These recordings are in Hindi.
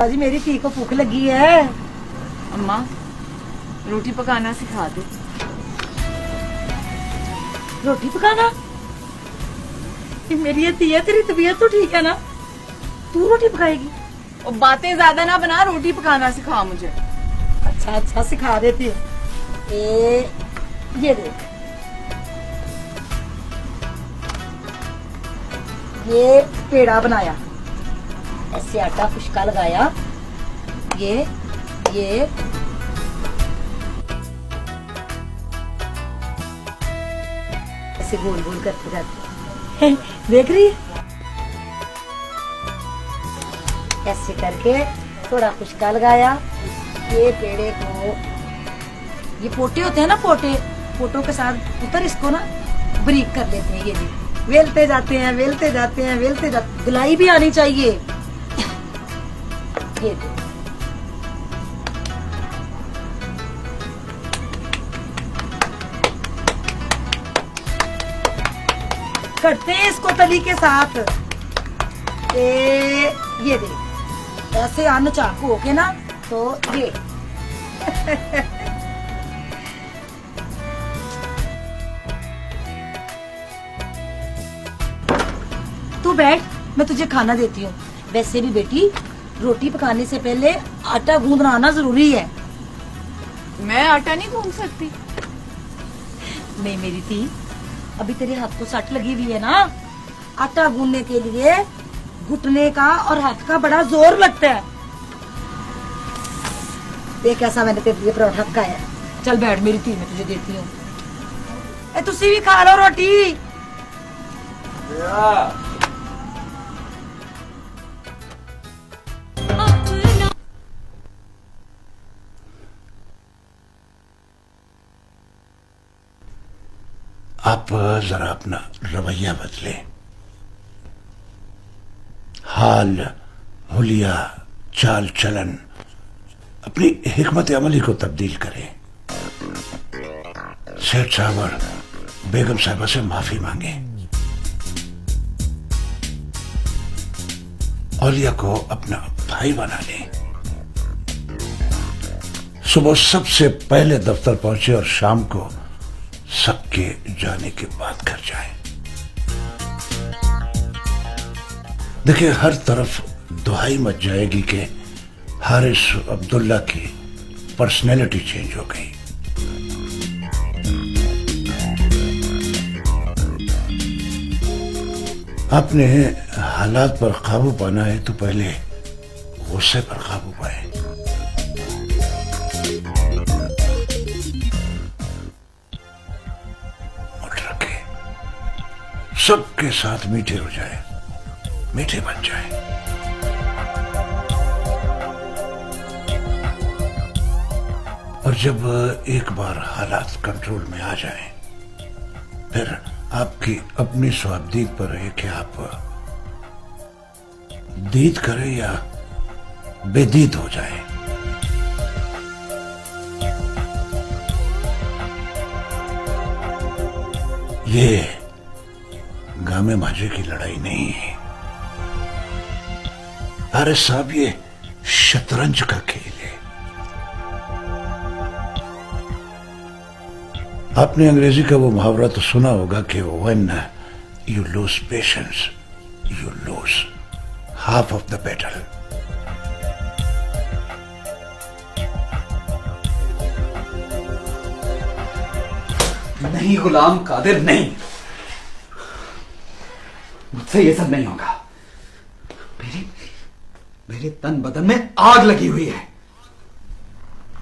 बाजी मेरी धी को भूख लगी है। अम्मा रोटी पकाना सिखा दो। रोटी पकाना? ये मेरी ये धी है, तेरी तबीयत तो ठीक है ना? तू रोटी पकाएगी? और बातें ज्यादा ना बना, रोटी पकाना सिखा मुझे। अच्छा अच्छा सिखा देती हूँ। ये देख, ये पेड़ा बनाया, ऐसे आटा खुशका लगाया, ये ऐसे गोल गोल करते रहते देख रही है? ऐसे करके थोड़ा खुशका लगाया, ये पेड़े को, ये पोटे होते हैं ना, पोटों के साथ उतर इसको ना बारीक कर लेते हैं। ये भी वेलते जाते हैं, वेलते जाते हैं, वेलते जाते, गुलाई भी आनी चाहिए। ये करते हैं इसको तली के साथ। ये देख, ऐसे अन्न चाकू होके ना, तो ये तू बैठ, मैं तुझे खाना देती हूँ। वैसे भी बेटी, रोटी पकाने से पहले आटा गूंदना आना जरूरी है। मैं आटा नहीं गूंद सकती। नहीं मेरी थी, अभी तेरे हाथ को सट लगी हुई है ना। आटा गूंदने के लिए घुटने का और हाथ का बड़ा जोर लगता है। देख ऐसा मैंने तेरे लिए पराठा पकाया है। चल बैठ मेरी थी, मैं तुझे देती हूँ। तुसी भी खा लो रोटी। आप जरा अपना रवैया बदले, हाल हुलिया चाल चलन, अपनी हिकमत अमली को तब्दील करें। सेठ साहब और बेगम साहिबा से माफी मांगे, औलिया को अपना भाई बना लें। सुबह सबसे पहले दफ्तर पहुंचे और शाम को सबके जाने के बाद घर जाए। देखिए, हर तरफ दुहाई मच जाएगी कि हारिस अब्दुल्ला की पर्सनैलिटी चेंज हो गई। आपने हालात पर काबू पाना है तो पहले गुस्से पर काबू पाए। सबके साथ मीठे हो जाए, मीठे बन जाए। और जब एक बार हालात कंट्रोल में आ जाएं, फिर आपकी अपनी स्वाबदीद पर है कि आप दीद करें या बेदीद हो जाए। ये गामे माजे की लड़ाई नहीं है अरे साहब, ये शतरंज का खेल है। आपने अंग्रेजी का वो मुहावरा तो सुना होगा कि when you lose patience you lose half of the battle. नहीं गुलाम कादिर, नहीं, मुझसे ये सब नहीं होगा। मेरे तन बदन में आग लगी हुई है।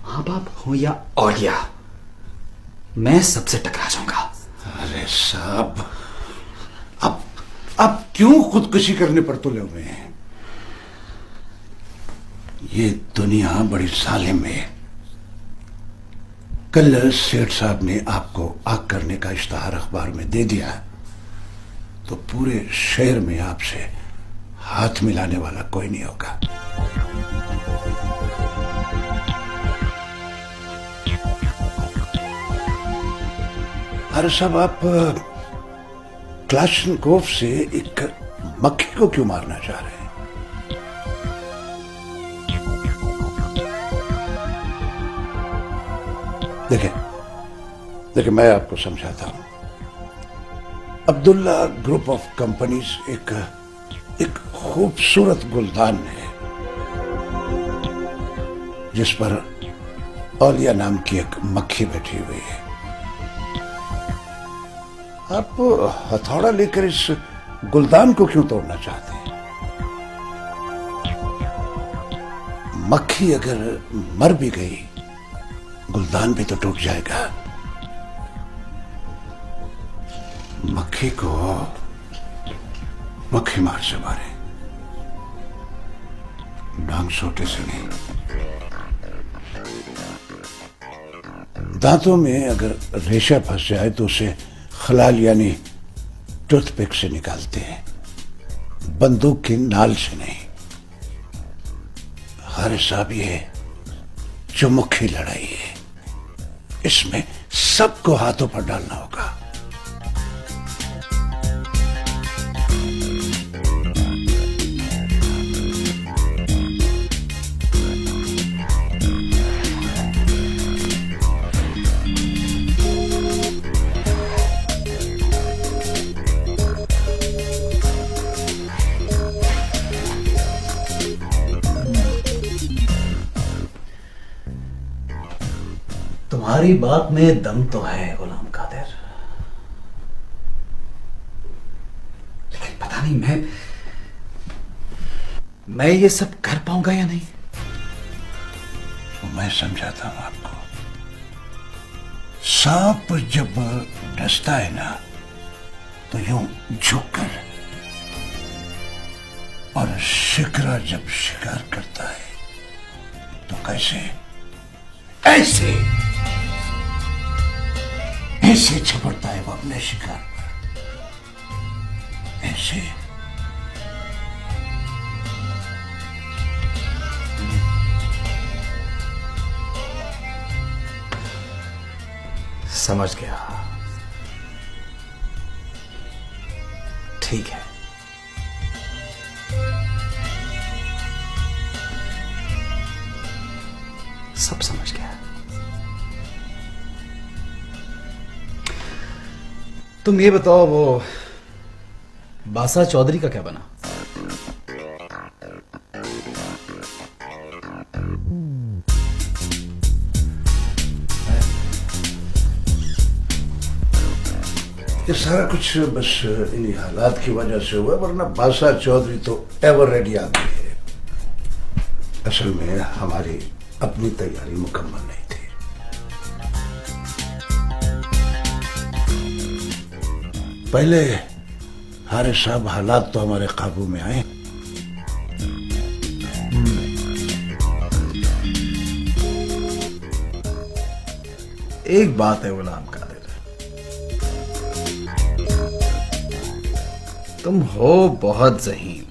मां बाप हो या औलिया, मैं सबसे टकरा जाऊंगा। अरे साहब, अब क्यों खुदकुशी करने पर तुले हुए हैं? ये दुनिया बड़ी जालिम है। कल सेठ साहब ने आपको आग करने का इश्तहार अखबार में दे दिया तो पूरे शहर में आपसे हाथ मिलाने वाला कोई नहीं होगा। अरे साहब, आप क्लाशनकोव से एक मक्खी को क्यों मारना चाह रहे हैं? देखिए देखिए, मैं आपको समझाता हूं। अब्दुल्ला ग्रुप ऑफ कंपनीज एक खूबसूरत गुलदान है जिस पर औलिया नाम की एक मक्खी बैठी हुई है। आप हथौड़ा लेकर इस गुलदान को क्यों तोड़ना चाहते हैं? मक्खी अगर मर भी गई, गुलदान भी तो टूट जाएगा। मक्खी को मक्खी मार से मारे, डांग सोटे से नहीं। दांतों में अगर रेशा फंस जाए तो उसे खलाल यानी टूथपिक से निकालते हैं, बंदूक की नाल से नहीं। हर साहब, ये जो मुख्य लड़ाई है, इसमें सबको हाथों पर डालना होगा। तुम्हारी बात में दम तो है गुलाम कादिर, लेकिन पता नहीं मैं ये सब कर पाऊंगा या नहीं। मैं समझाता हूं आपको। सांप जब डसता है ना, तो यूं झुककर, और शिकरा जब शिकार करता है तो कैसे? ऐसे ऐसे झपटता है वो अपने शिकार पर, ऐसे। समझ गया, ठीक है। सब समझ गया। तुम ये बताओ, वो बासा चौधरी का क्या बना? ये सारा कुछ बस इन्हीं हालात की वजह से हुआ, वरना बासा चौधरी तो एवर रेडी आदमी है। असल में हमारी अपनी तैयारी मुकम्मल नहीं थी। पहले हारे साहब हालात तो हमारे काबू में आए, एक बात है गुलाम कादिर, तुम हो बहुत ज़हीन।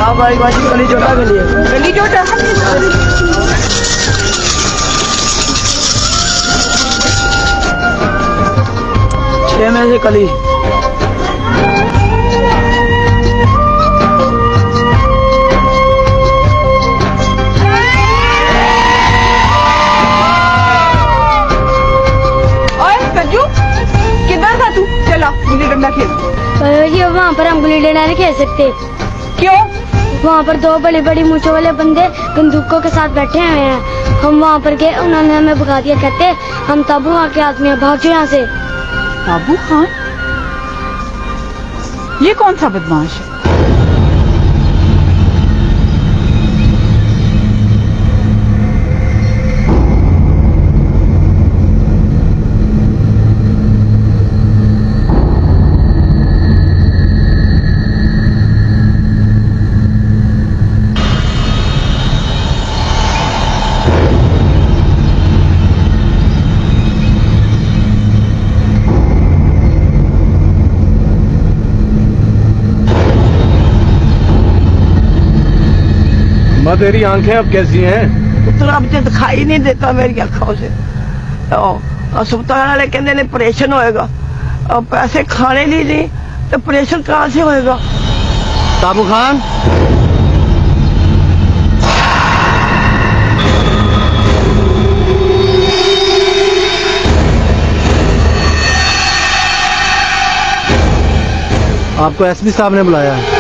हमारी बाजी गली जोटा के लिए। गली जोटा। 6 में से कली। संजू किधर था तू? चला गुल्ली डंडा खेल। ये वहाँ पर हम गुल्ली डंडा नहीं खेल सकते। क्यों? वहाँ पर 2 बड़ी बड़ी मूंछों वाले बंदे बंदूकों के साथ बैठे हुए हैं। हम वहाँ पर गए, उन्होंने हमें भगा दिया। कहते हम ताबू खान के आदमी हैं, भाग जाओ यहाँ से। ताबू खान? ये कौन सा बदमाश है? तेरी आंखें अब कैसी हैं? पुत्र अब तो दिखाई नहीं देता मेरी आंखों से। अस्पताल वाले कहते ने ऑपरेशन होएगा। अब पैसे खाने नहीं दी तो ऑपरेशन कहाँ से होएगा? ताबू खान, आपको एसपी साहब ने बुलाया है।